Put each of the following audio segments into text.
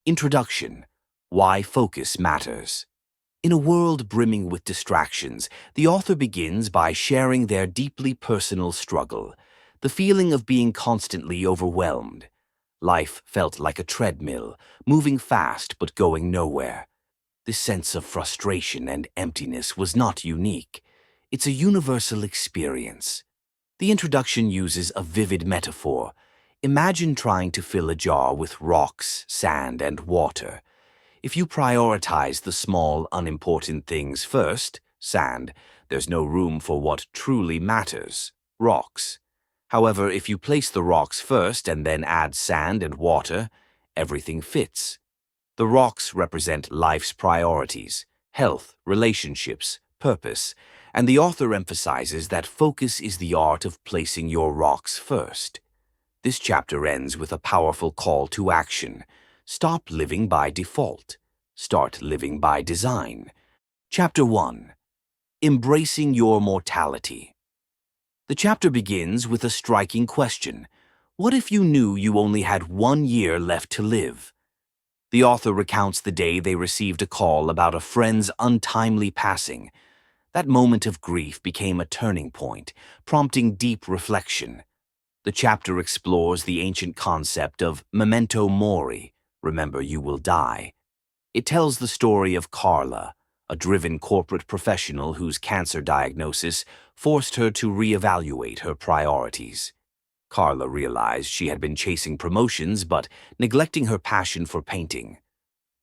Introduction: Why Focus Matters. In a world brimming with distractions, the author begins by sharing their deeply personal struggle, the feeling of being constantly overwhelmed. Life felt like a treadmill, moving fast but going nowhere. This sense of frustration and emptiness was not unique. It's a universal experience. The introduction uses a vivid metaphor. Imagine trying to fill a jar with rocks, sand, and water. If you prioritize the small, unimportant things first, sand, there's no room for what truly matters, rocks. However, if you place the rocks first and then add sand and water, everything fits. The rocks represent life's priorities, health, relationships, purpose, and the author emphasizes that focus is the art of placing your rocks first. This chapter ends with a powerful call to action. Stop living by default. Start living by design. Chapter 1. Embracing Your Mortality. The chapter begins with a striking question. What if you knew you only had 1 year left to live? The author recounts the day they received a call about a friend's untimely passing. That moment of grief became a turning point, prompting deep reflection. The chapter explores the ancient concept of memento mori, remember you will die. It tells the story of Carla, a driven corporate professional whose cancer diagnosis forced her to reevaluate her priorities. Carla realized she had been chasing promotions but neglecting her passion for painting.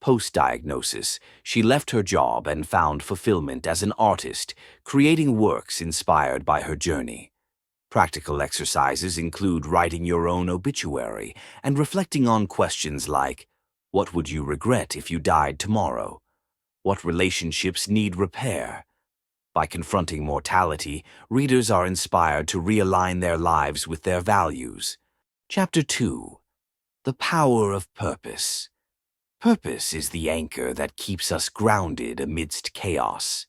Post-diagnosis, she left her job and found fulfillment as an artist, creating works inspired by her journey. Practical exercises include writing your own obituary and reflecting on questions like, what would you regret if you died tomorrow? What relationships need repair? By confronting mortality, readers are inspired to realign their lives with their values. Chapter 2. The Power of Purpose. Purpose is the anchor that keeps us grounded amidst chaos.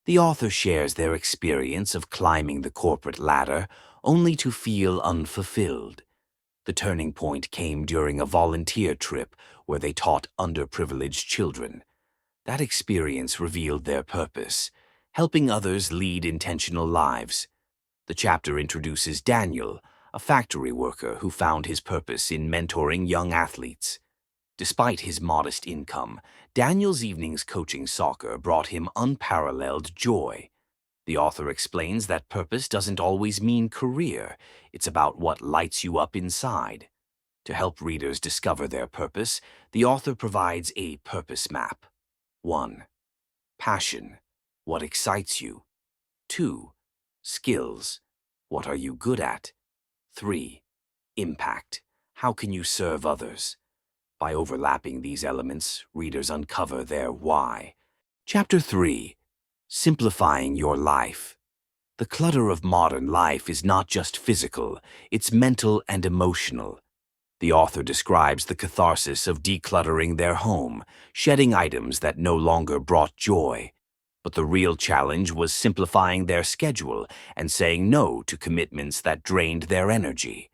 The author shares their experience of climbing the corporate ladder only to feel unfulfilled. The turning point came during a volunteer trip where they taught underprivileged children. That experience revealed their purpose, helping others lead intentional lives. The chapter introduces Daniel, a factory worker who found his purpose in mentoring young athletes. Despite his modest income, Daniel's evenings coaching soccer brought him unparalleled joy. The author explains that purpose doesn't always mean career, it's about what lights you up inside. To help readers discover their purpose, the author provides a purpose map. 1. Passion. What excites you? 2. Skills. What are you good at? 3. Impact. How can you serve others? By overlapping these elements, readers uncover their why. Chapter 3. Simplifying Your Life. The clutter of modern life is not just physical, it's mental and emotional. The author describes the catharsis of decluttering their home, shedding items that no longer brought joy. But the real challenge was simplifying their schedule and saying no to commitments that drained their energy.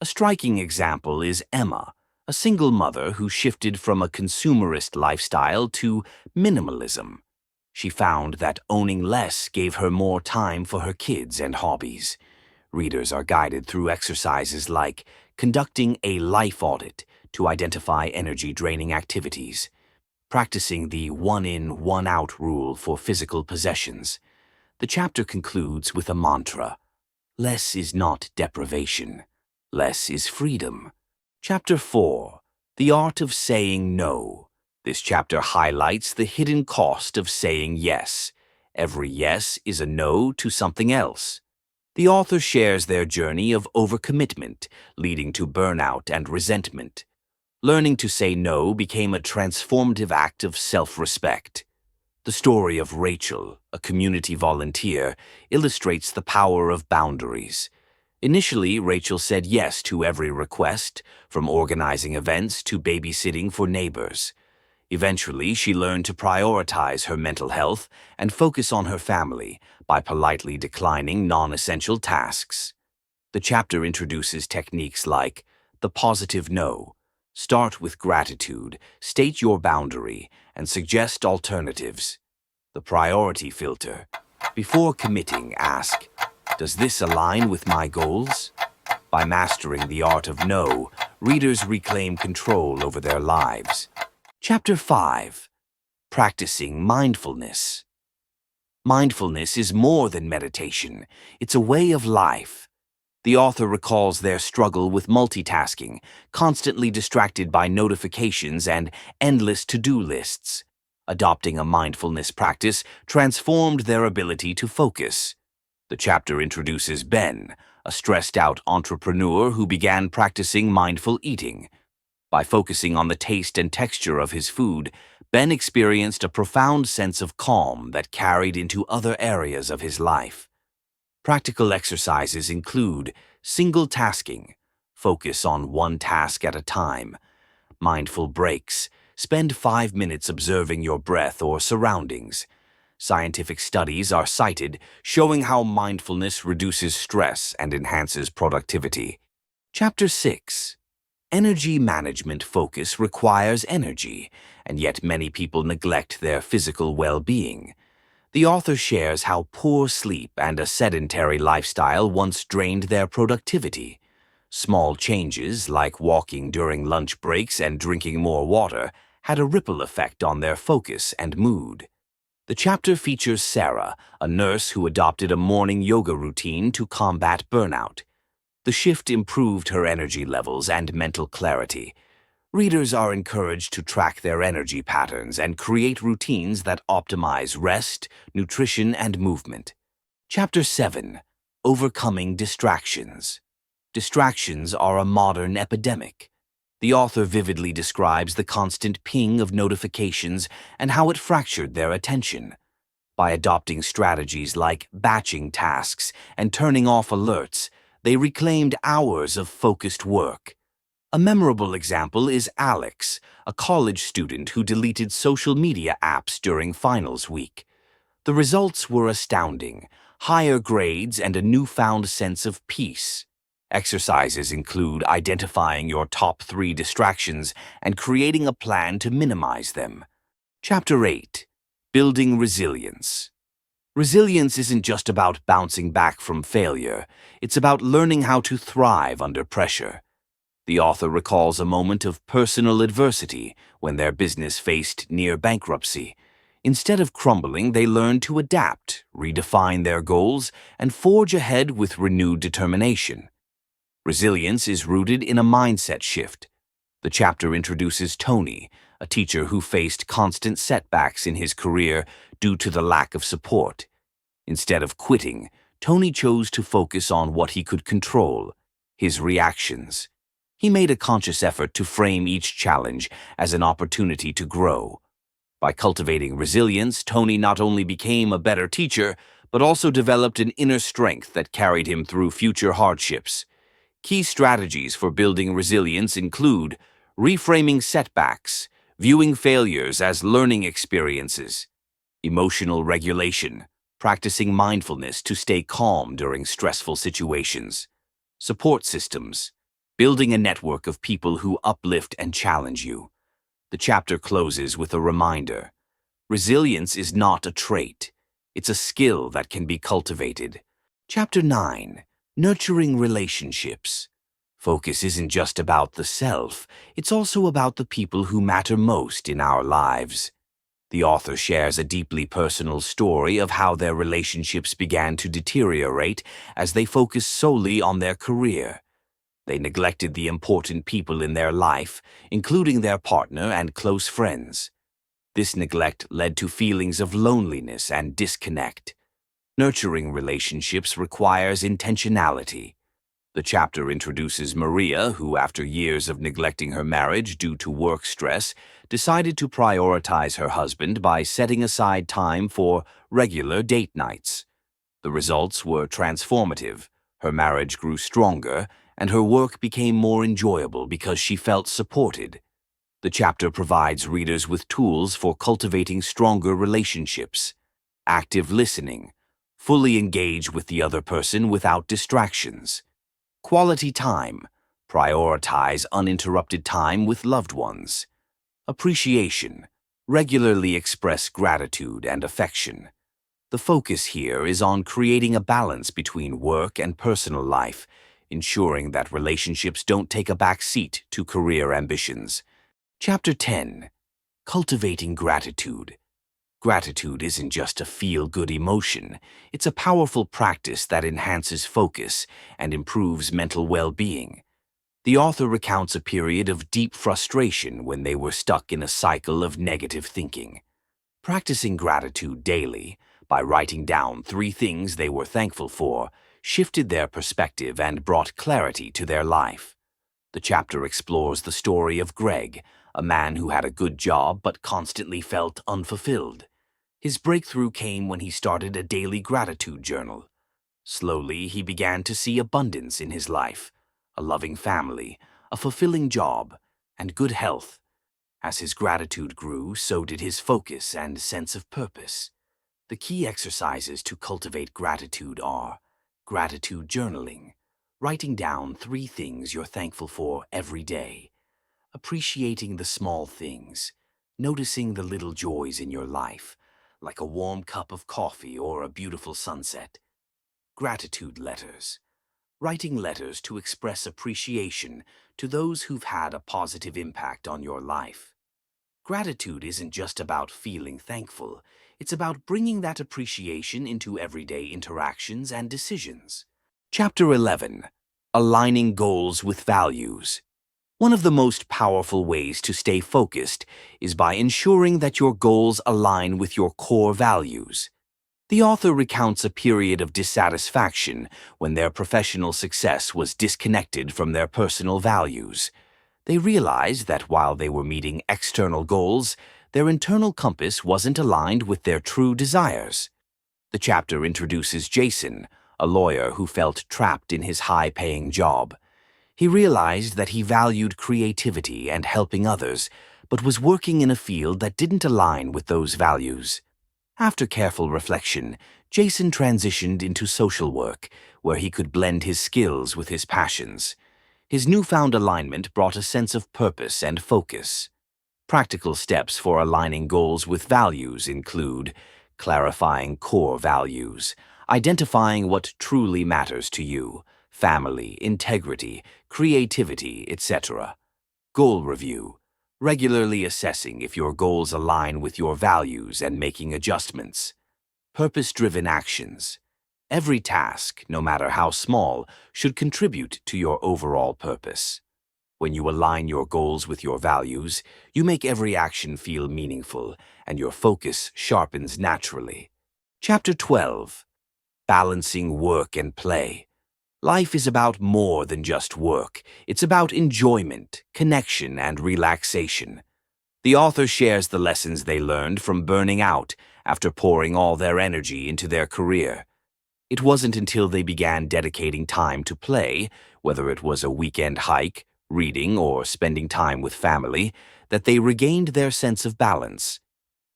A striking example is Emma, a single mother who shifted from a consumerist lifestyle to minimalism. She found that owning less gave her more time for her kids and hobbies. Readers are guided through exercises like conducting a life audit to identify energy-draining activities, practicing the one-in, one-out rule for physical possessions. The chapter concludes with a mantra. Less is not deprivation. Less is freedom. Chapter 4. The Art of Saying No. This chapter highlights the hidden cost of saying yes. Every yes is a no to something else. The author shares their journey of overcommitment, leading to burnout and resentment. Learning to say no became a transformative act of self-respect. The story of Rachel, a community volunteer, illustrates the power of boundaries. Initially, Rachel said yes to every request, from organizing events to babysitting for neighbors. Eventually, she learned to prioritize her mental health and focus on her family by politely declining non-essential tasks. The chapter introduces techniques like the positive no. Start with gratitude, state your boundary, and suggest alternatives. The priority filter. Before committing, ask, does this align with my goals? By mastering the art of no, readers reclaim control over their lives. Chapter 5. Practicing mindfulness. Mindfulness is more than meditation. It's a way of life. The author recalls their struggle with multitasking, constantly distracted by notifications and endless to-do lists. Adopting a mindfulness practice transformed their ability to focus. The chapter introduces Ben, a stressed-out entrepreneur who began practicing mindful eating. By focusing on the taste and texture of his food, Ben experienced a profound sense of calm that carried into other areas of his life. Practical exercises include single tasking, focus on one task at a time, mindful breaks, spend 5 minutes observing your breath or surroundings. Scientific studies are cited showing how mindfulness reduces stress and enhances productivity. Chapter 6. Energy management focus requires energy, and yet many people neglect their physical well-being. The author shares how poor sleep and a sedentary lifestyle once drained their productivity. Small changes, like walking during lunch breaks and drinking more water, had a ripple effect on their focus and mood. The chapter features Sarah, a nurse who adopted a morning yoga routine to combat burnout. The shift improved her energy levels and mental clarity. Readers are encouraged to track their energy patterns and create routines that optimize rest, nutrition, and movement. Chapter 7. Overcoming distractions. Distractions are a modern epidemic. The author vividly describes the constant ping of notifications and how it fractured their attention. By adopting strategies like batching tasks and turning off alerts, they reclaimed hours of focused work. A memorable example is Alex, a college student who deleted social media apps during finals week. The results were astounding: higher grades and a newfound sense of peace. Exercises include identifying your top 3 distractions and creating a plan to minimize them. Chapter 8. Building resilience. Resilience isn't just about bouncing back from failure. It's about learning how to thrive under pressure. The author recalls a moment of personal adversity when their business faced near bankruptcy. Instead of crumbling, they learned to adapt, redefine their goals, and forge ahead with renewed determination. Resilience is rooted in a mindset shift. The chapter introduces Tony, a teacher who faced constant setbacks in his career due to the lack of support. Instead of quitting, Tony chose to focus on what he could control: his reactions. He made a conscious effort to frame each challenge as an opportunity to grow. By cultivating resilience, Tony not only became a better teacher, but also developed an inner strength that carried him through future hardships. Key strategies for building resilience include reframing setbacks, viewing failures as learning experiences, emotional regulation, practicing mindfulness to stay calm during stressful situations, support systems, building a network of people who uplift and challenge you. The chapter closes with a reminder: resilience is not a trait. It's a skill that can be cultivated. Chapter 9. Nurturing relationships. Focus isn't just about the self, it's also about the people who matter most in our lives. The author shares a deeply personal story of how their relationships began to deteriorate as they focused solely on their career. They neglected the important people in their life, including their partner and close friends. This neglect led to feelings of loneliness and disconnect. Nurturing relationships requires intentionality. The chapter introduces Maria, who, after years of neglecting her marriage due to work stress, decided to prioritize her husband by setting aside time for regular date nights. The results were transformative. Her marriage grew stronger, and her work became more enjoyable because she felt supported. The chapter provides readers with tools for cultivating stronger relationships: active listening, fully engage with the other person without distractions; quality time, Prioritize uninterrupted time with loved ones. Appreciation. Regularly express gratitude and affection. The focus here is on creating a balance between work and personal life, ensuring that relationships don't take a back seat to career ambitions. Chapter 10. Cultivating Gratitude. Gratitude isn't just a feel-good emotion, it's a powerful practice that enhances focus and improves mental well-being. The author recounts a period of deep frustration when they were stuck in a cycle of negative thinking. Practicing gratitude daily, by writing down 3 things they were thankful for, shifted their perspective and brought clarity to their life. The chapter explores the story of Greg, a man who had a good job but constantly felt unfulfilled. His breakthrough came when he started a daily gratitude journal. Slowly, he began to see abundance in his life, a loving family, a fulfilling job, and good health. As his gratitude grew, so did his focus and sense of purpose. The key exercises to cultivate gratitude are gratitude journaling, writing down 3 things you're thankful for every day, appreciating the small things, noticing the little joys in your life, like a warm cup of coffee or a beautiful sunset. Gratitude letters, writing letters to express appreciation to those who've had a positive impact on your life. Gratitude isn't just about feeling thankful, it's about bringing that appreciation into everyday interactions and decisions. Chapter 11. Aligning Goals with Values. One of the most powerful ways to stay focused is by ensuring that your goals align with your core values. The author recounts a period of dissatisfaction when their professional success was disconnected from their personal values. They realized that while they were meeting external goals, their internal compass wasn't aligned with their true desires. The chapter introduces Jason, a lawyer who felt trapped in his high-paying job. He realized that he valued creativity and helping others, but was working in a field that didn't align with those values. After careful reflection, Jason transitioned into social work, where he could blend his skills with his passions. His newfound alignment brought a sense of purpose and focus. Practical steps for aligning goals with values include clarifying core values, identifying what truly matters to you, family, integrity, creativity, etc. Goal review, regularly assessing if your goals align with your values and making adjustments. Purpose-driven actions. Every task, no matter how small, should contribute to your overall purpose. When you align your goals with your values, you make every action feel meaningful, and your focus sharpens naturally. Chapter 12. Balancing Work and Play. Life is about more than just work. It's about enjoyment, connection, and relaxation. The author shares the lessons they learned from burning out after pouring all their energy into their career. It wasn't until they began dedicating time to play, whether it was a weekend hike, reading, or spending time with family, that they regained their sense of balance.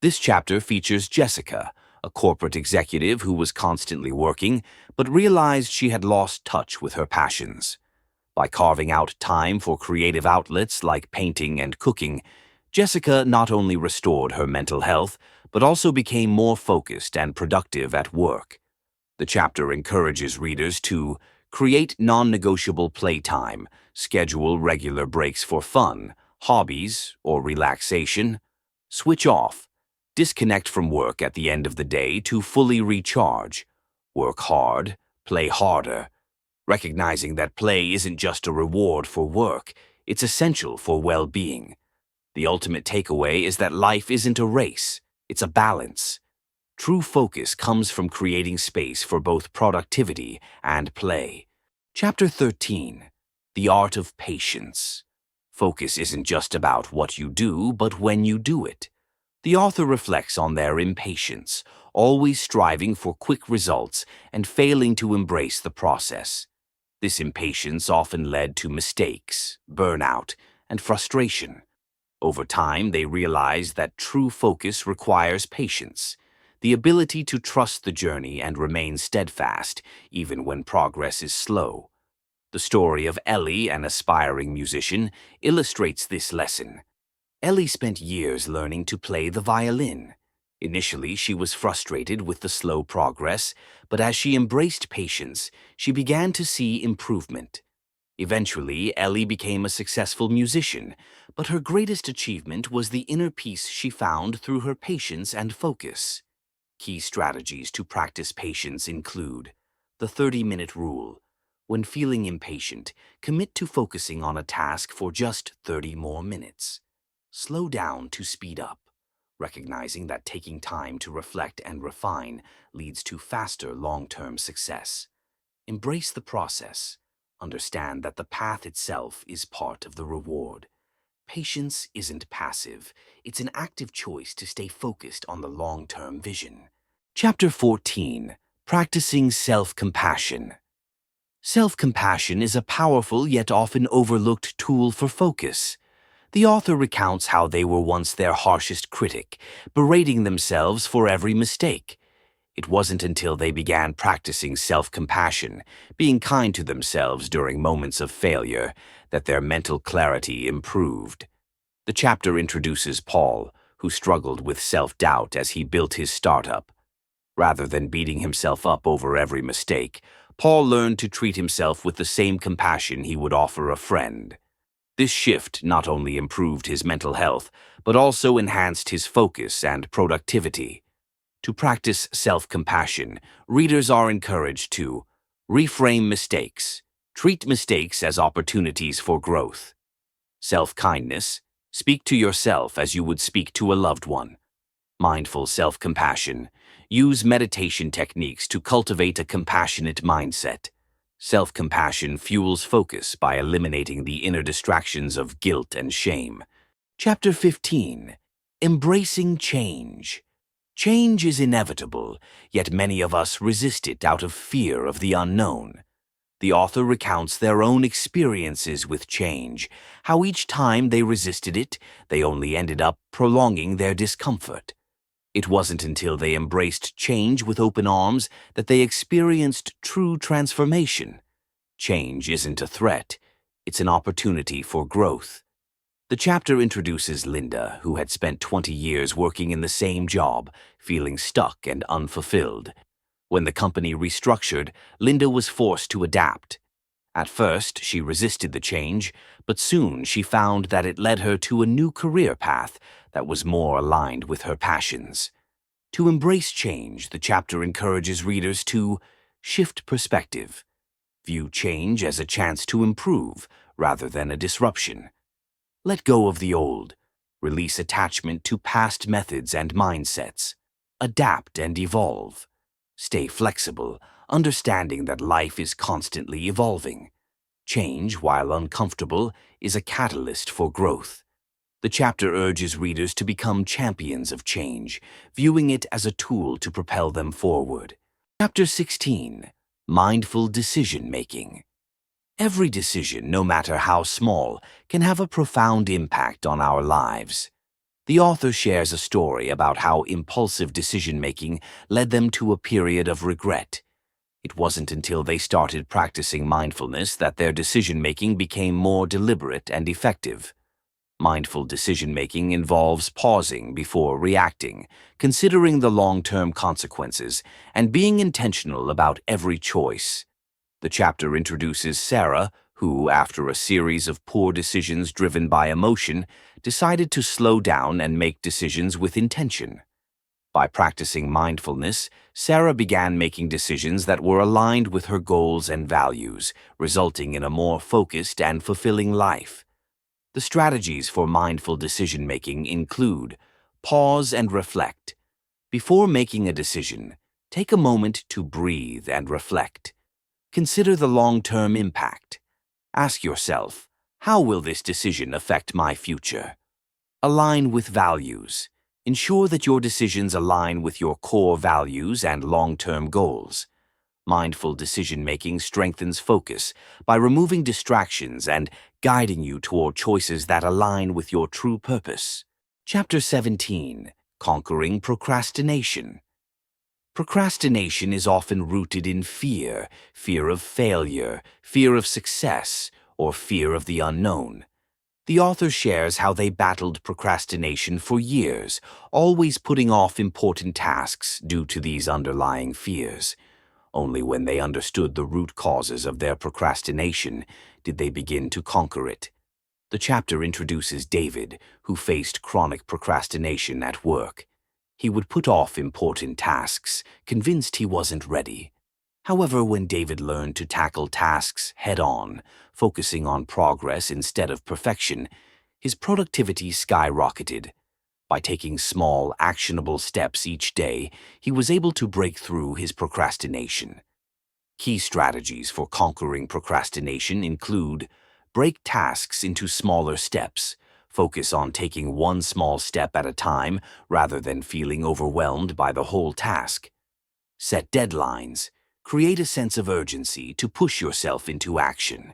This chapter features Jessica, a corporate executive who was constantly working, but realized she had lost touch with her passions. By carving out time for creative outlets like painting and cooking, Jessica not only restored her mental health, but also became more focused and productive at work. The chapter encourages readers to create non-negotiable playtime, schedule regular breaks for fun, hobbies, or relaxation, switch off, disconnect from work at the end of the day to fully recharge, work hard, play harder, recognizing that play isn't just a reward for work, it's essential for well-being. The ultimate takeaway is that life isn't a race, it's a balance. True focus comes from creating space for both productivity and play. Chapter 13. The Art of Patience. Focus isn't just about what you do, but when you do it. The author reflects on their impatience, always striving for quick results and failing to embrace the process. This impatience often led to mistakes, burnout, and frustration. Over time, they realized that true focus requires patience, the ability to trust the journey and remain steadfast, even when progress is slow. The story of Ellie, an aspiring musician, illustrates this lesson. Ellie spent years learning to play the violin. Initially, she was frustrated with the slow progress, but as she embraced patience, she began to see improvement. Eventually, Ellie became a successful musician, but her greatest achievement was the inner peace she found through her patience and focus. Key strategies to practice patience include the 30-minute rule. When feeling impatient, commit to focusing on a task for just 30 more minutes. Slow down to speed up, recognizing that taking time to reflect and refine leads to faster long-term success. Embrace the process. Understand that the path itself is part of the reward. Patience isn't passive. It's an active choice to stay focused on the long-term vision. Chapter 14. Practicing Self-Compassion. Self-compassion is a powerful yet often overlooked tool for focus. The author recounts how they were once their harshest critic, berating themselves for every mistake. It wasn't until they began practicing self-compassion, being kind to themselves during moments of failure, that their mental clarity improved. The chapter introduces Paul, who struggled with self-doubt as he built his startup. Rather than beating himself up over every mistake, Paul learned to treat himself with the same compassion he would offer a friend. This shift not only improved his mental health, but also enhanced his focus and productivity. To practice self-compassion, readers are encouraged to reframe mistakes, treat mistakes as opportunities for growth. Self-kindness, speak to yourself as you would speak to a loved one. Mindful self-compassion, use meditation techniques to cultivate a compassionate mindset. Self-compassion fuels focus by eliminating the inner distractions of guilt and shame. Chapter 15. Embracing Change. Change is inevitable, yet many of us resist it out of fear of the unknown. The author recounts their own experiences with change, how each time they resisted it, they only ended up prolonging their discomfort. It wasn't until they embraced change with open arms that they experienced true transformation. Change isn't a threat, it's an opportunity for growth. The chapter introduces Linda, who had spent 20 years working in the same job, feeling stuck and unfulfilled. When the company restructured, Linda was forced to adapt. At first, she resisted the change, but soon she found that it led her to a new career path that was more aligned with her passions. To embrace change, the chapter encourages readers to shift perspective. View change as a chance to improve rather than a disruption. Let go of the old. Release attachment to past methods and mindsets. Adapt and evolve. Stay flexible, understanding that life is constantly evolving. Change, while uncomfortable, is a catalyst for growth. The chapter urges readers to become champions of change, viewing it as a tool to propel them forward. Chapter 16. Mindful Decision-Making. Every decision, no matter how small, can have a profound impact on our lives. The author shares a story about how impulsive decision-making led them to a period of regret. It wasn't until they started practicing mindfulness that their decision-making became more deliberate and effective. Mindful decision-making involves pausing before reacting, considering the long-term consequences, and being intentional about every choice. The chapter introduces Sarah, who, after a series of poor decisions driven by emotion, decided to slow down and make decisions with intention. By practicing mindfulness, Sarah began making decisions that were aligned with her goals and values, resulting in a more focused and fulfilling life. The strategies for mindful decision-making include pause and reflect. Before making a decision, take a moment to breathe and reflect. Consider the long-term impact. Ask yourself, how will this decision affect my future? Align with values. Ensure that your decisions align with your core values and long-term goals. Mindful decision-making strengthens focus by removing distractions and guiding you toward choices that align with your true purpose. Chapter 17. Conquering Procrastination. Procrastination is often rooted in fear, fear of failure, fear of success, or fear of the unknown. The author shares how they battled procrastination for years, always putting off important tasks due to these underlying fears. Only when they understood the root causes of their procrastination did they begin to conquer it. The chapter introduces David, who faced chronic procrastination at work. He would put off important tasks, convinced he wasn't ready. However, when David learned to tackle tasks head-on, focusing on progress instead of perfection, his productivity skyrocketed. By taking small, actionable steps each day, he was able to break through his procrastination. Key strategies for conquering procrastination include: break tasks into smaller steps. Focus on taking one small step at a time rather than feeling overwhelmed by the whole task. Set deadlines. Create a sense of urgency to push yourself into action.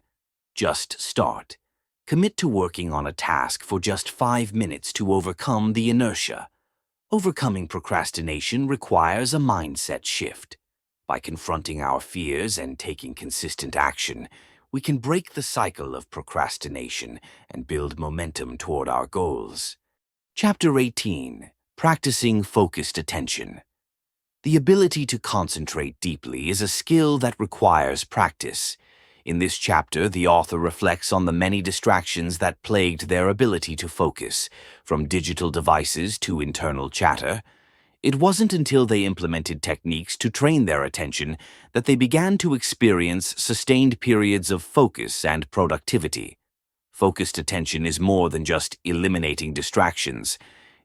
Just start. Commit to working on a task for just 5 minutes to overcome the inertia. Overcoming procrastination requires a mindset shift. By confronting our fears and taking consistent action, we can break the cycle of procrastination and build momentum toward our goals. Chapter 18. Practicing Focused Attention. The ability to concentrate deeply is a skill that requires practice. In this chapter, the author reflects on the many distractions that plagued their ability to focus, from digital devices to internal chatter. It wasn't until they implemented techniques to train their attention that they began to experience sustained periods of focus and productivity. Focused attention is more than just eliminating distractions.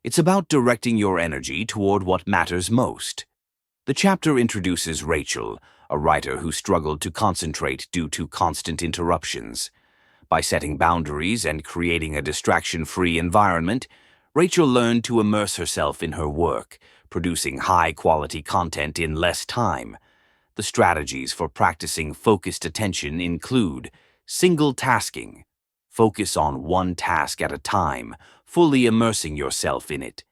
It's about directing your energy toward what matters most. The chapter introduces Rachel, a writer who struggled to concentrate due to constant interruptions. By setting boundaries and creating a distraction-free environment, Rachel learned to immerse herself in her work, producing high-quality content in less time. The strategies for practicing focused attention include: single tasking. Focus on one task at a time, fully immersing yourself in it.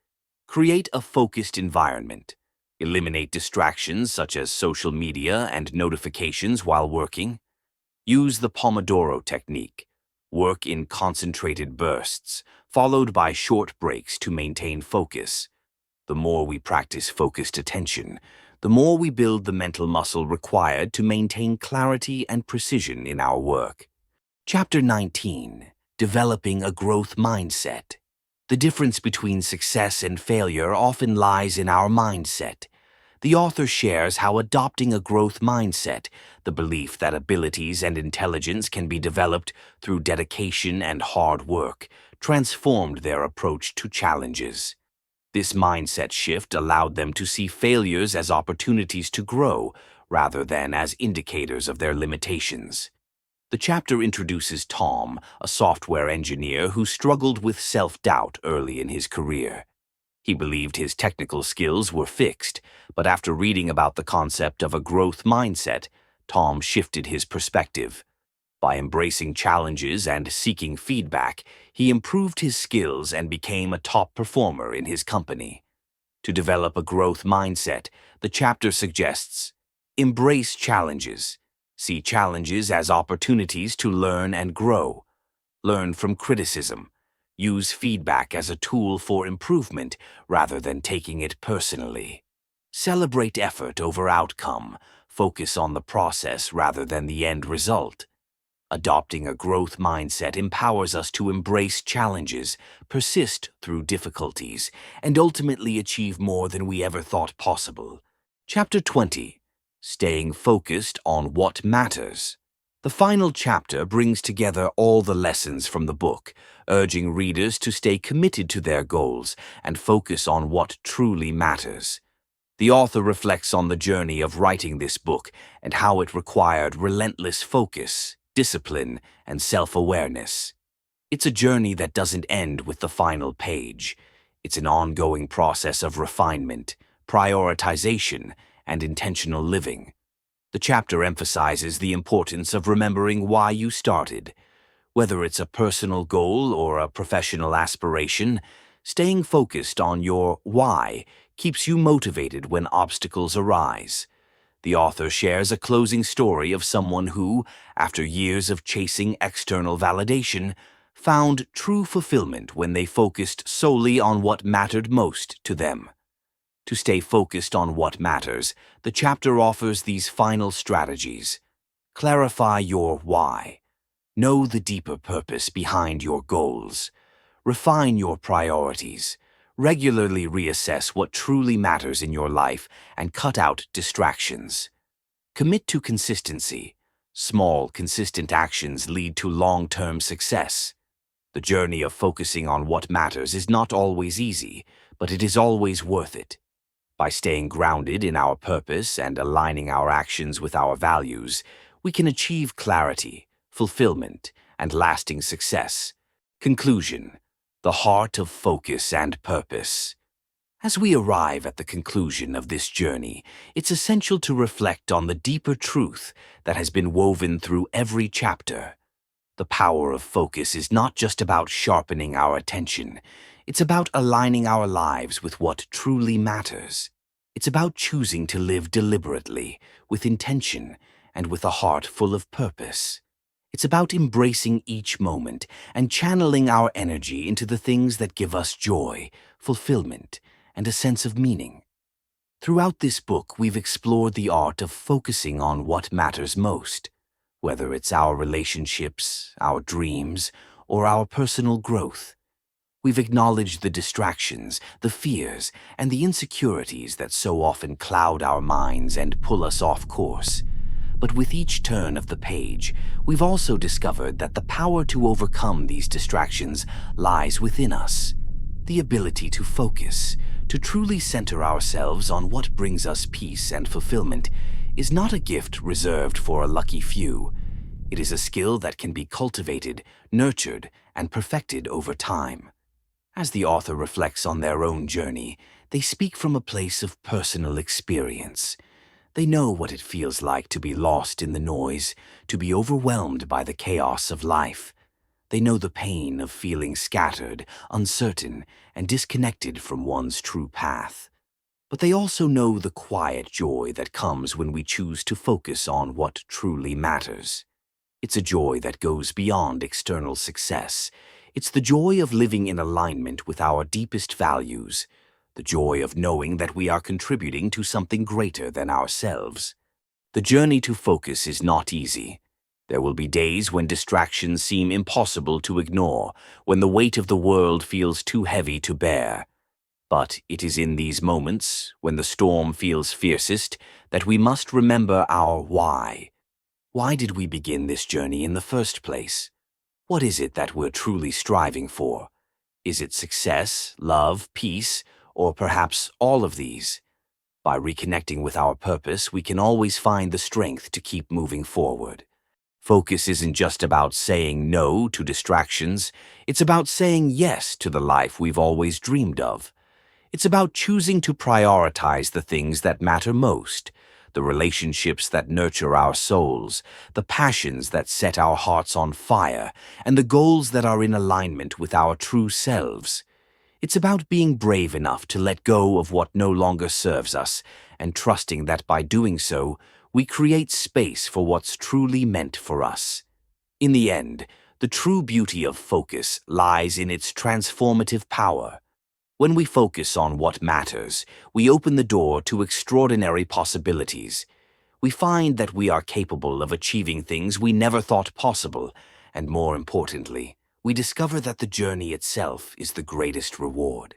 Create a focused environment. Eliminate distractions such as social media and notifications while working. Use the Pomodoro technique. Work in concentrated bursts, followed by short breaks to maintain focus. The more we practice focused attention, the more we build the mental muscle required to maintain clarity and precision in our work. Chapter 19. Developing a Growth Mindset. The difference between success and failure often lies in our mindset. The author shares how adopting a growth mindset, the belief that abilities and intelligence can be developed through dedication and hard work, transformed their approach to challenges. This mindset shift allowed them to see failures as opportunities to grow, rather than as indicators of their limitations. The chapter introduces Tom, a software engineer who struggled with self-doubt early in his career. He believed his technical skills were fixed, but after reading about the concept of a growth mindset, Tom shifted his perspective. By embracing challenges and seeking feedback, he improved his skills and became a top performer in his company. To develop a growth mindset, the chapter suggests: embrace challenges. See challenges as opportunities to learn and grow. Learn from criticism. Use feedback as a tool for improvement rather than taking it personally. Celebrate effort over outcome. Focus on the process rather than the end result. Adopting a growth mindset empowers us to embrace challenges, persist through difficulties, and ultimately achieve more than we ever thought possible. Chapter 20. Staying Focused on What Matters. The final chapter brings together all the lessons from the book, urging readers to stay committed to their goals and focus on what truly matters. The author reflects on the journey of writing this book and how it required relentless focus, discipline, and self-awareness. It's a journey that doesn't end with the final page. It's an ongoing process of refinement, prioritization, and intentional living. The chapter emphasizes the importance of remembering why you started. Whether it's a personal goal or a professional aspiration, Staying focused on your why keeps you motivated when obstacles arise. The author shares a closing story of someone who, after years of chasing external validation, found true fulfillment when they focused solely on what mattered most to them. To stay focused on what matters, the chapter offers these final strategies. Clarify your why. Know the deeper purpose behind your goals. Refine your priorities. Regularly reassess what truly matters in your life and cut out distractions. Commit to consistency. Small, consistent actions lead to long-term success. The journey of focusing on what matters is not always easy, but it is always worth it. By staying grounded in our purpose and aligning our actions with our values, we can achieve clarity, fulfillment, and lasting success. Conclusion: the heart of focus and purpose. As we arrive at the conclusion of this journey, it's essential to reflect on the deeper truth that has been woven through every chapter. The power of focus is not just about sharpening our attention. It's about aligning our lives with what truly matters. It's about choosing to live deliberately, with intention, and with a heart full of purpose. It's about embracing each moment and channeling our energy into the things that give us joy, fulfillment, and a sense of meaning. Throughout this book, we've explored the art of focusing on what matters most, whether it's our relationships, our dreams, or our personal growth. We've acknowledged the distractions, the fears, and the insecurities that so often cloud our minds and pull us off course. But with each turn of the page, we've also discovered that the power to overcome these distractions lies within us. The ability to focus, to truly center ourselves on what brings us peace and fulfillment, is not a gift reserved for a lucky few. It is a skill that can be cultivated, nurtured, and perfected over time. As the author reflects on their own journey, they speak from a place of personal experience. They know what it feels like to be lost in the noise, to be overwhelmed by the chaos of life. They know the pain of feeling scattered, uncertain, and disconnected from one's true path. But they also know the quiet joy that comes when we choose to focus on what truly matters. It's a joy that goes beyond external success. It's the joy of living in alignment with our deepest values, the joy of knowing that we are contributing to something greater than ourselves. The journey to focus is not easy. There will be days when distractions seem impossible to ignore, when the weight of the world feels too heavy to bear. But it is in these moments, when the storm feels fiercest, that we must remember our why. Why did we begin this journey in the first place? What is it that we're truly striving for? Is it success, love, peace, or perhaps all of these? By reconnecting with our purpose, we can always find the strength to keep moving forward. Focus isn't just about saying no to distractions. It's about saying yes to the life we've always dreamed of. It's about choosing to prioritize the things that matter most, the relationships that nurture our souls, the passions that set our hearts on fire, and the goals that are in alignment with our true selves. It's about being brave enough to let go of what no longer serves us, and trusting that by doing so, we create space for what's truly meant for us. In the end, the true beauty of focus lies in its transformative power. When we focus on what matters, we open the door to extraordinary possibilities. We find that we are capable of achieving things we never thought possible, and more importantly, we discover that the journey itself is the greatest reward.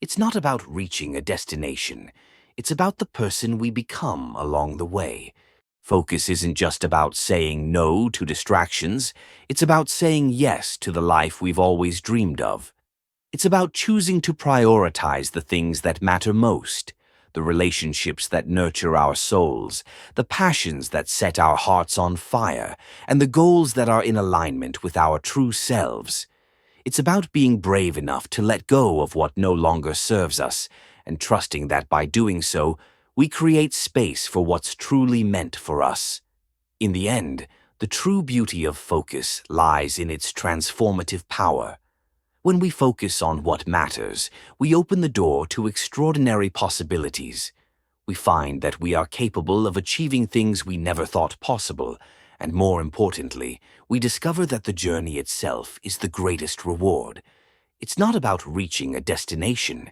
It's not about reaching a destination. It's about the person we become along the way. Focus isn't just about saying no to distractions. It's about saying yes to the life we've always dreamed of. It's about choosing to prioritize the things that matter most, the relationships that nurture our souls, the passions that set our hearts on fire, and the goals that are in alignment with our true selves. It's about being brave enough to let go of what no longer serves us, and trusting that by doing so, we create space for what's truly meant for us. In the end, the true beauty of focus lies in its transformative power. When we focus on what matters, we open the door to extraordinary possibilities. We find that we are capable of achieving things we never thought possible, and more importantly, we discover that the journey itself is the greatest reward. It's not about reaching a destination,